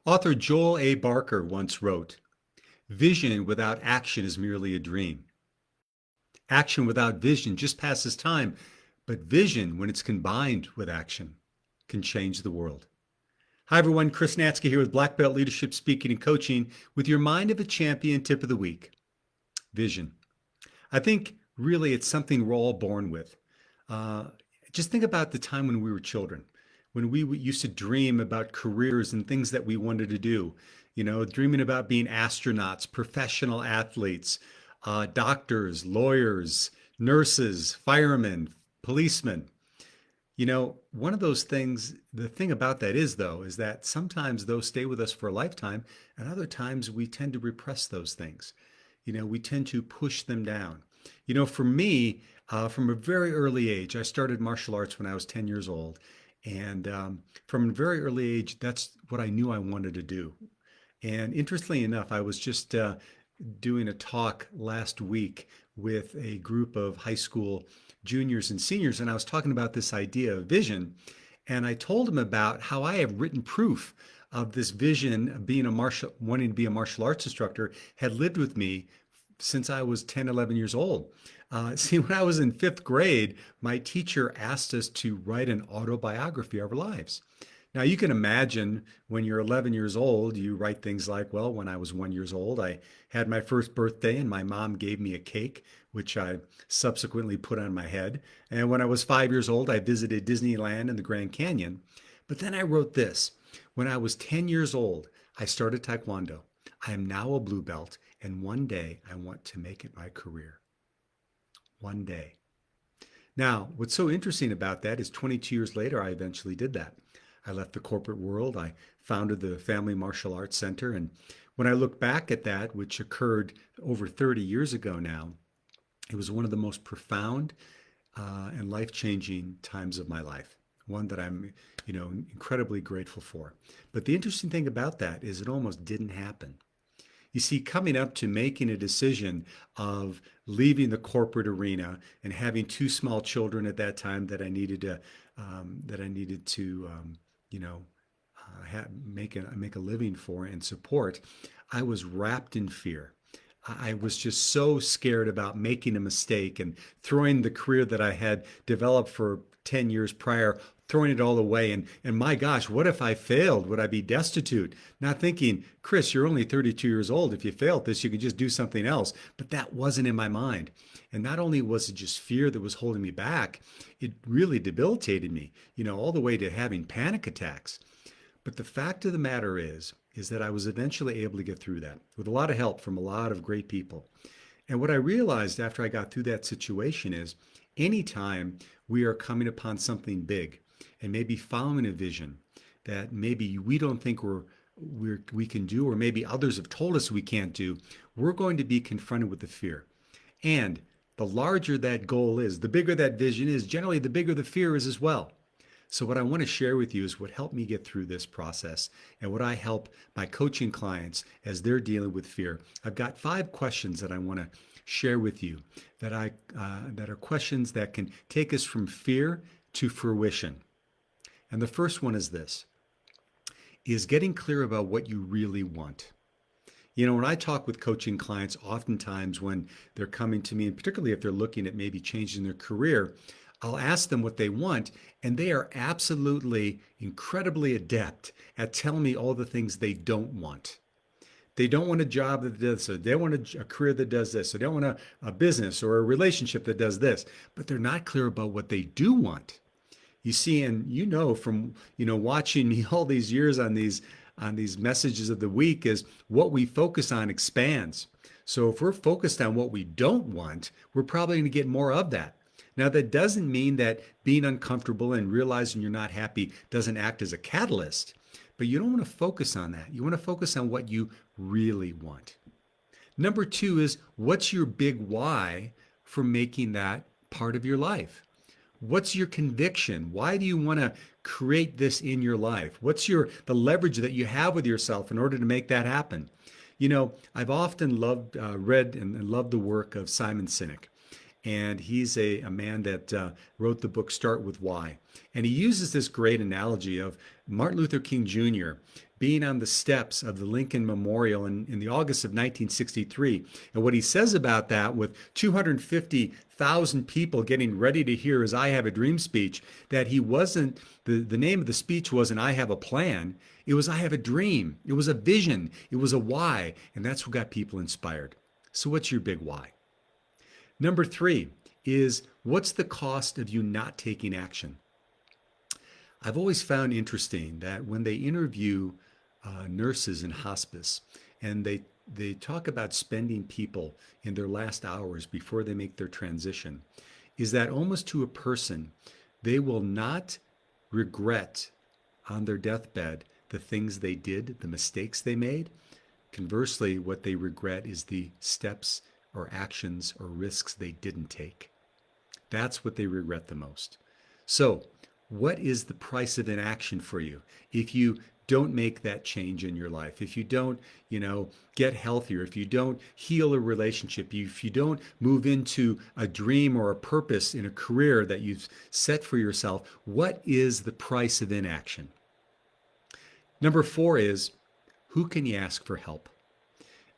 Author Joel A. Barker once wrote, "Vision without action is merely a dream. Action without vision just passes time, but vision, when it's combined with action, can change the world." Hi, everyone. Chris Natzke here with Black Belt Leadership Speaking and Coaching with your Mind of a Champion tip of the week. Vision. I think really it's something we're all born with. Uh, just think about the time when we were children, when we used to dream about careers and things that we wanted to do. Dreaming about being astronauts, professional athletes, doctors, lawyers, nurses, firemen, policemen. One of those things, the thing about that is, though, is that sometimes those stay with us for a lifetime, and other times we tend to repress those things. We tend to push them down. For me, from a very early age, I started martial arts when I was 10 years old. And from a very early age, that's what I knew I wanted to do. And interestingly enough, I was just doing a talk last week with a group of high school juniors and seniors, and I was talking about this idea of vision. And I told them about how I have written proof of this vision of wanting to be a martial arts instructor had lived with me since I was 10, 11 years old. See, when I was in fifth grade, my teacher asked us to write an autobiography of our lives. Now, you can imagine when you're 11 years old, you write things like, well, when I was 1 year old, I had my first birthday and my mom gave me a cake, which I subsequently put on my head. And when I was 5 years old, I visited Disneyland and the Grand Canyon. But then I wrote this. When I was 10 years old, I started Taekwondo. I am now a blue belt, and one day I want to make it my career. One day. Now, what's so interesting about that is 22 years later, I eventually did that. I left the corporate world. I founded the Family Martial Arts Center. And when I look back at that, which occurred over 30 years ago now, it was one of the most profound and life-changing times of my life. One that I'm, incredibly grateful for. But the interesting thing about that is it almost didn't happen. You see, coming up to making a decision of leaving the corporate arena and having two small children at that time that I needed to, make a living for and support, I was wrapped in fear. I was just so scared about making a mistake and throwing the career that I had developed for 10 years prior, throwing it all away. And my gosh, what if I failed? Would I be destitute? Not thinking, Chris, you're only 32 years old. If you failed this, you could just do something else. But that wasn't in my mind. And not only was it just fear that was holding me back, it really debilitated me, all the way to having panic attacks. But the fact of the matter is that I was eventually able to get through that with a lot of help from a lot of great people. And what I realized after I got through that situation is anytime we are coming upon something big and maybe following a vision that maybe we don't think we can do, or maybe others have told us we can't do, we're going to be confronted with the fear. And the larger that goal is, the bigger that vision is, generally the bigger the fear is as well. So what I want to share with you is what helped me get through this process and what I help my coaching clients as they're dealing with fear. I've got 5 questions that I want to share with you that are questions that can take us from fear to fruition. And the first one is this, is getting clear about what you really want. When I talk with coaching clients, oftentimes when they're coming to me, and particularly if they're looking at maybe changing their career, I'll ask them what they want, and they are absolutely incredibly adept at telling me all the things they don't want. They don't want a job that does this. They don't want a career that does this. They don't want a business or a relationship that does this. But they're not clear about what they do want. You see, and from watching me all these years on these messages of the week, is what we focus on expands. So if we're focused on what we don't want, we're probably going to get more of that. Now, that doesn't mean that being uncomfortable and realizing you're not happy doesn't act as a catalyst, but you don't want to focus on that. You want to focus on what you really want. Number 2 is, what's your big why for making that part of your life? What's your conviction? Why do you want to create this in your life? What's the leverage that you have with yourself in order to make that happen? I've often read and loved the work of Simon Sinek. And he's a man that wrote the book Start With Why. And he uses this great analogy of Martin Luther King Jr. being on the steps of the Lincoln Memorial in the August of 1963. And what he says about that, with 250,000 people getting ready to hear his I Have a Dream speech, that he wasn't, the name of the speech wasn't I Have a Plan. It was I Have a Dream. It was a vision. It was a why. And that's what got people inspired. So what's your big why? Number 3 is, what's the cost of you not taking action? I've always found interesting that when they interview nurses in hospice, and they talk about spending people in their last hours before they make their transition, is that almost to a person, they will not regret on their deathbed the things they did, the mistakes they made. Conversely, what they regret is the steps or actions or risks they didn't take. That's what they regret the most. So, what is the price of inaction for you if you don't make that change in your life? If you don't, get healthier, if you don't heal a relationship, if you don't move into a dream or a purpose in a career that you've set for yourself, what is the price of inaction? Number 4 is, who can you ask for help?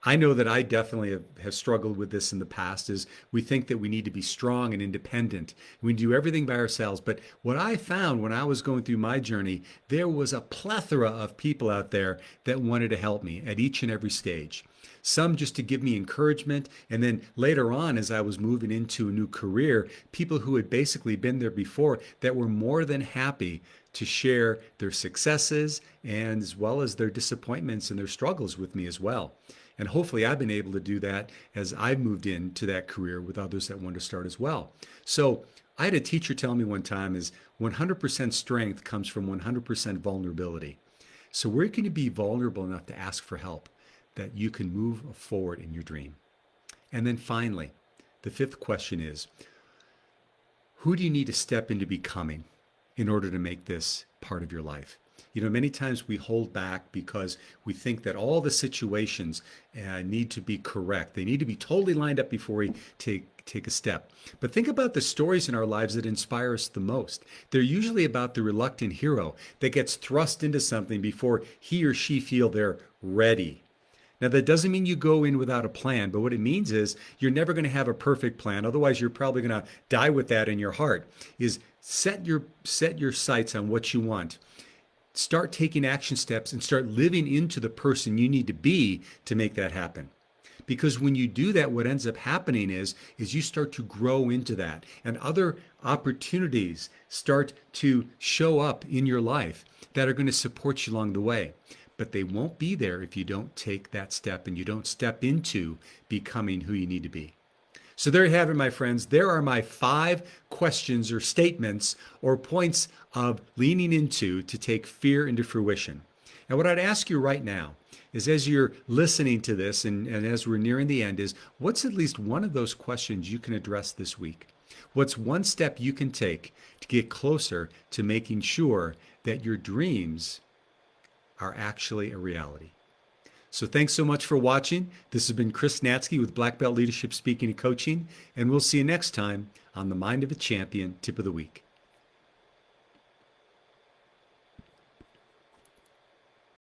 I know that I definitely have struggled with this in the past, is we think that we need to be strong and independent. We do everything by ourselves. But what I found when I was going through my journey, there was a plethora of people out there that wanted to help me at each and every stage. Some just to give me encouragement. And then later on, as I was moving into a new career, people who had basically been there before that were more than happy to share their successes and as well as their disappointments and their struggles with me as well. And hopefully I've been able to do that as I've moved into that career with others that want to start as well. So I had a teacher tell me one time is 100% strength comes from 100% vulnerability. So where can you be vulnerable enough to ask for help that you can move forward in your dream? And then finally, the 5th question is, who do you need to step into becoming in order to make this part of your life? Many times we hold back because we think that all the situations need to be correct. They need to be totally lined up before we take a step. But think about the stories in our lives that inspire us the most. They're usually about the reluctant hero that gets thrust into something before he or she feel they're ready. Now, that doesn't mean you go in without a plan, but what it means is you're never going to have a perfect plan. Otherwise, you're probably going to die with that in your heart. Is set your sights on what you want. Start taking action steps and start living into the person you need to be to make that happen. Because when you do that, what ends up happening is you start to grow into that, and other opportunities start to show up in your life that are going to support you along the way. But they won't be there if you don't take that step and you don't step into becoming who you need to be. So there you have it, my friends. There are my 5 questions or statements or points of leaning into to take fear into fruition. And what I'd ask you right now is, as you're listening to this and as we're nearing the end, is what's at least one of those questions you can address this week? What's one step you can take to get closer to making sure that your dreams are actually a reality? So thanks so much for watching. This has been Chris NATZKE with Black Belt Leadership Speaking and Coaching, and we'll see you next time on the Mind of a Champion Tip of the Week.